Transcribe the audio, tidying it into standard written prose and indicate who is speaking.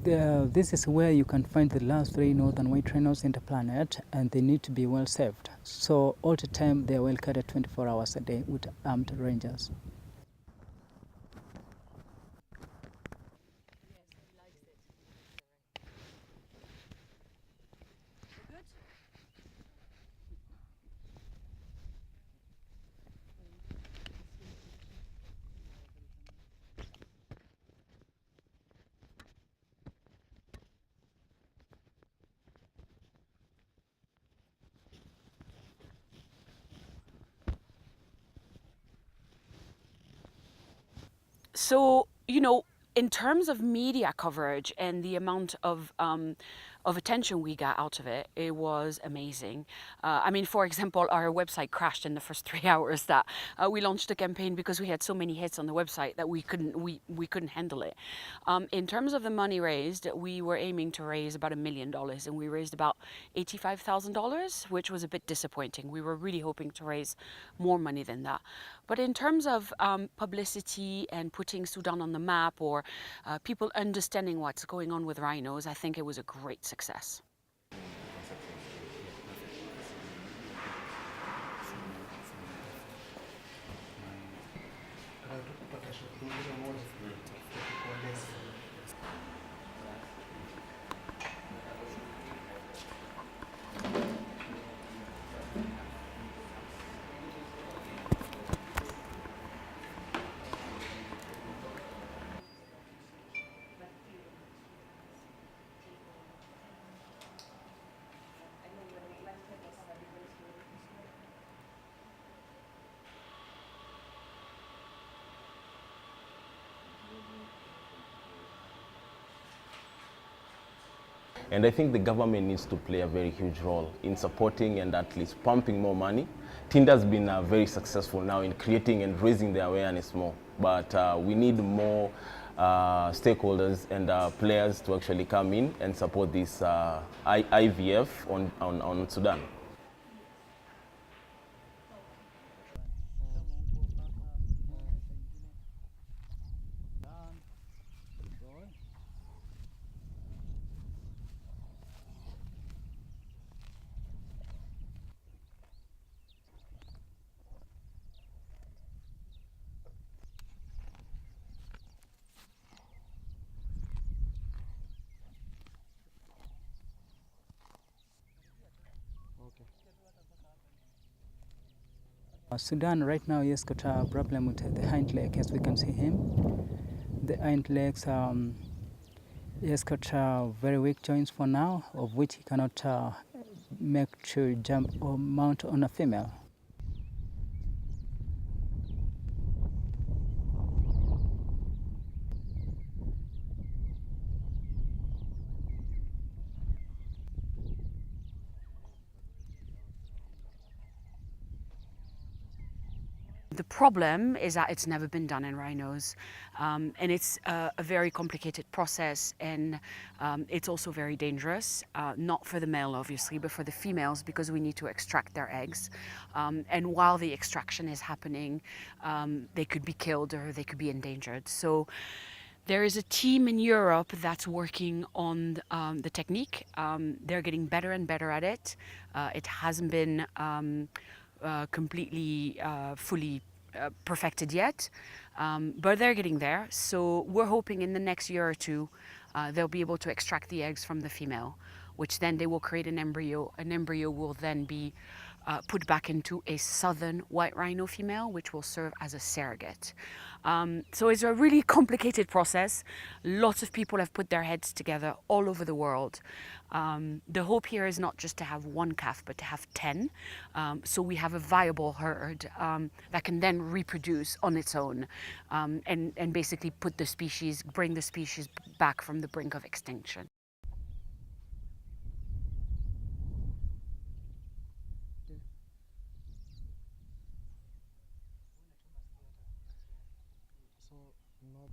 Speaker 1: This is where you can find the last 3 northern white rhinos in the planet, and they need to be well saved. So all the time they are well guarded 24 hours a day with armed rangers.
Speaker 2: So, in terms of media coverage and the amount of attention we got out of it, it was amazing. For example, our website crashed in the first 3 hours that we launched the campaign because we had so many hits on the website that we couldn't handle it. In terms of the money raised, we were aiming to raise about $1 million, and we raised about $85,000, which was a bit disappointing. We were really hoping to raise more money than that. But in terms of publicity and putting Sudan on the map, or people understanding what's going on with rhinos, I think it was a great success.
Speaker 3: And I think the government needs to play a very huge role in supporting and at least pumping more money. Tinder has been very successful now in creating and raising the awareness more, but we need more stakeholders and players to actually come in and support this IVF on Sudan.
Speaker 1: Sudan right now has got a problem with the hind leg, as we can see him. The hind legs, he has got very weak joints for now, of which he cannot make to jump or mount on a female.
Speaker 2: The problem is that it's never been done in rhinos, and it's a very complicated process, and it's also very dangerous, not for the male obviously, but for the females, because we need to extract their eggs. And while the extraction is happening, they could be killed or they could be endangered. So there is a team in Europe that's working on the technique. They're getting better and better at it. It hasn't been completely fully perfected yet, but they're getting there. So we're hoping in the next year or two they'll be able to extract the eggs from the female, which then they will create an embryo. An embryo will then be put back into a southern white rhino female, which will serve as a surrogate. So it's a really complicated process. Lots of people have put their heads together all over the world. The hope here is not just to have one calf, but to have 10. So we have a viable herd that can then reproduce on its own, and basically bring the species back from the brink of extinction.
Speaker 4: So, no.